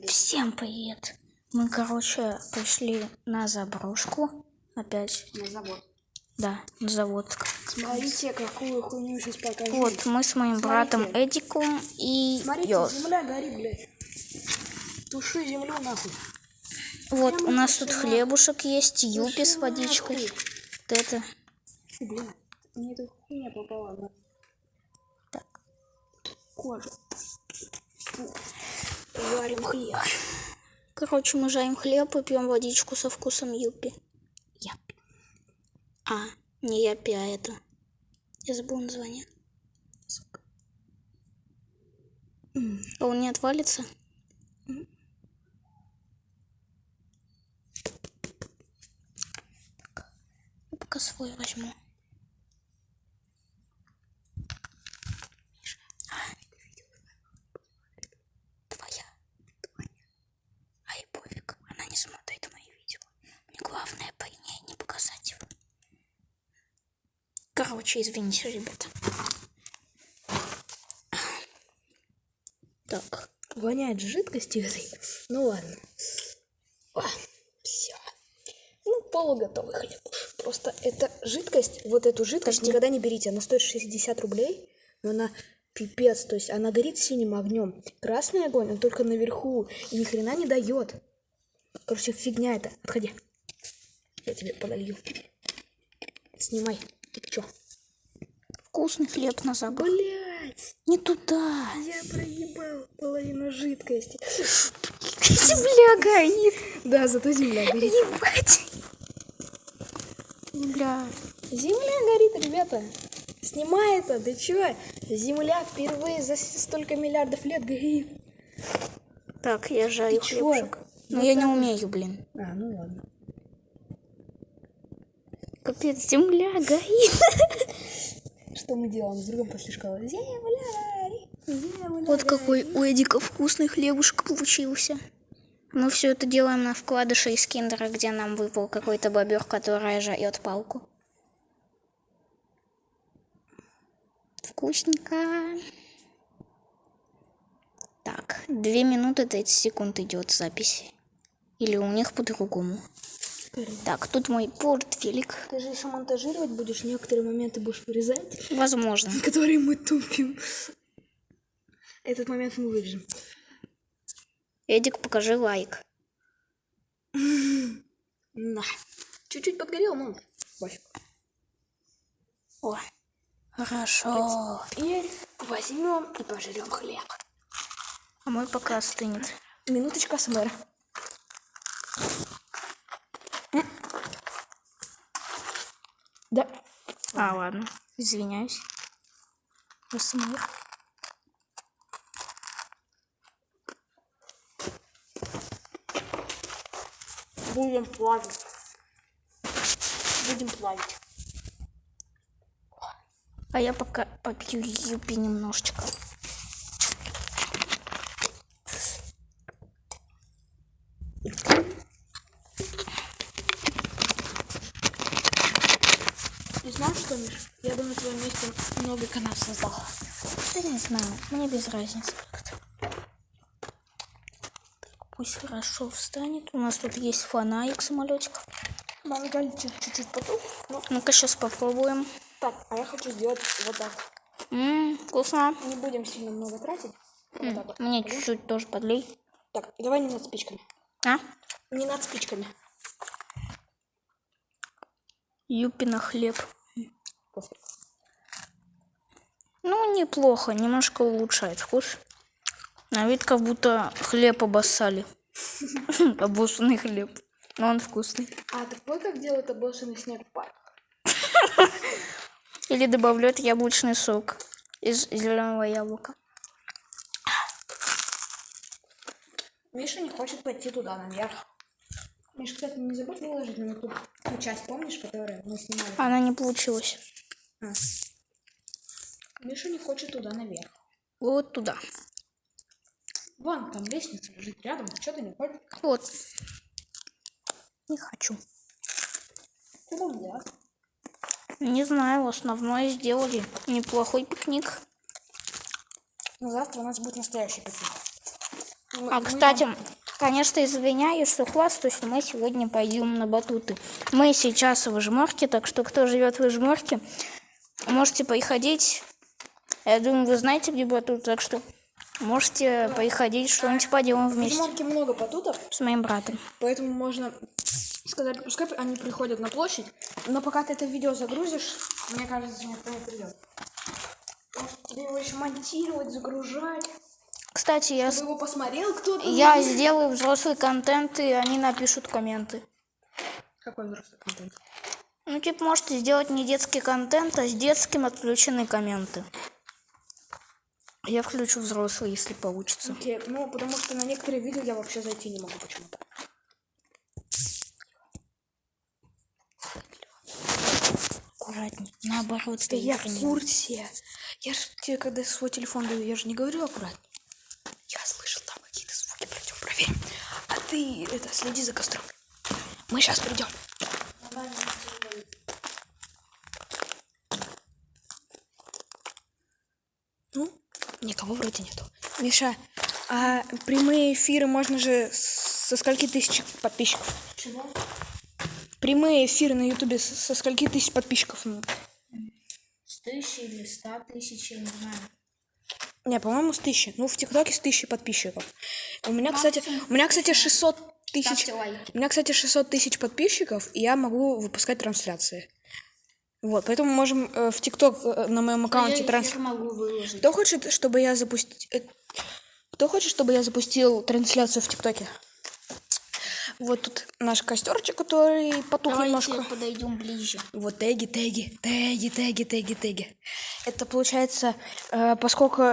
Всем привет! Мы, короче, пришли на заброшку. Опять. На завод. Да, на завод. Смотрите, какую хуйню сейчас покажу. Вот, мы с моим братом Эдиком и Смотрите, Йос. земля горит, блядь. Туши землю нахуй. Вот, Землю у нас туши тут нахуй. хлебушек есть, юпи с Туши водичкой. нахуй. Вот это. Блядь, мне тут хуйня попала на Так. кожу. Варим хлеб. Короче, мы жарим хлеб и пьем водичку со вкусом юпи. Япи. А, не япи, а это. Я забыл название. А он не отвалится? Так, я пока свой возьму. Твоя. А ей пофиг, она не смотрит мои видео. Мне главное при ней не показать его. Короче, извините, ребята. Так. Воняет жидкостью этой. Ну ладно. Все. Ну, полуготовый хлеб. Просто эта жидкость, вот эту жидкость никогда не берите. Она стоит 60 рублей, но она пипец. То есть она горит синим огнем. Красный огонь, он только наверху. И ни хрена не дает. Короче, фигня это. Отходи. Я тебе подолью. Снимай. Ты чё? Вкусный хлеб на забор. Блять! Не туда. Я проебал половину жидкости. Земля горит. Да, зато земля горит. Ебать. Земля. Земля горит, ребята. Снимай это, ты чё? Земля впервые за столько миллиардов лет горит. Так, я жарю Ты чё? хлебушек. Но Вот я не так. умею, блин. А, ну ладно. Капец, земля горит. Что мы делаем с другом после школы? Земля горит. Земля Вот какой горит. у Эдика вкусный хлебушек получился. Мы все это делаем на вкладыше из киндера, где нам выпал какой-то бобер, которая жует палку. Вкусненько. Так, 2 минуты 30 секунд идет запись. Или у них по-другому. Так, тут мой портфелик. Ты же еще монтажировать будешь, некоторые моменты будешь вырезать, Возможно. которые мы тупим. Этот момент мы вырежем. Эдик, покажи лайк. На. Чуть-чуть подгорел, но пофиг. О, хорошо. Теперь возьмем и пожрем хлеб. А мой пока остынет. Минуточка СМР. Да. А, ладно. Извиняюсь. АСМР. Будем плавить. Будем плавить. А я пока попью юпи немножечко. Ты знаешь что, Миш? Я бы на твоем месте много каналов создал. Да не знаю, мне без разницы как-то. Пусть хорошо встанет. У нас тут есть фонарик, самолетик. Мангальчик чуть-чуть потух. Ну, Ну-ка, сейчас попробуем. так, а я хочу сделать вот так. Вкусно. Не будем сильно много тратить. Вот так вот. Мне чуть-чуть тоже подлей. Так, давай не над спичками. А? Не над спичками. Юпи на хлеб. Пофиг. Ну, неплохо. Немножко улучшает вкус. На вид как будто хлеб обоссали. Обоссанный хлеб. Но он вкусный. А такой, как делают обоссанный снег в парк. Или добавляют яблочный сок из зеленого яблока. Миша не хочет пойти туда, наверх. Миша, кстати, не забудь выложить на YouTube ту часть, помнишь, которую мы снимали? Она не получилась. Миша не хочет туда наверх. Вот туда. Вон, там лестница лежит рядом. Что ты не хочешь? Вот. Не хочу. Что там делать? Не знаю, основное сделали. Неплохой пикник. Но завтра у нас будет настоящий пикник. А, кстати, конечно, извиняюсь, что хвастаюсь, но мы сегодня пойдем на батуты. Мы сейчас в Ижморке, так что кто живет в Ижморке, можете приходить. Я думаю, вы знаете, где батут, так что можете приходить, что-нибудь поделаем В вместе Ижморке много батутов, с моим братом. поэтому можно сказать, пускай они приходят на площадь, но пока ты это видео загрузишь, мне кажется, никто не придет. Потому что тебе его еще монтировать, загружать, Кстати, чтобы его посмотрел кто-то. я сделаю взрослый контент, и они напишут комменты. Какой взрослый контент? Ну, типа, можете сделать не детский контент, а с детским отключены комменты. Я включу взрослый, если получится. Окей, ну, потому что на некоторые видео я вообще зайти не могу почему-то. Аккуратней. Наоборот, Да я в вернее. курсе. Я же тебе, когда свой телефон даю, я же не говорю аккуратно. Я слышал там какие-то звуки, пройдем проверим. А ты, следи за костром. Мы сейчас придем. Ну, никого вроде нету. Миша, а прямые эфиры можно же со скольки тысяч подписчиков? Чего? Прямые эфиры на ютубе со скольки тысяч подписчиков? С 1000 или 100 тысяч, я не знаю. Не, по-моему, с 1000. Ну, в ТикТоке с 1000 подписчиков. У меня, кстати, 600 тысяч. Ставьте лайки. У меня, кстати, 600 тысяч подписчиков, и я могу выпускать трансляции. Вот, поэтому можем в ТикТок на моем аккаунте Я могу выложить. Кто хочет, чтобы я запустил трансляцию в ТикТоке? Вот тут наш костерчик, который потух немножко. Подойдем ближе. Вот теги. Это получается, поскольку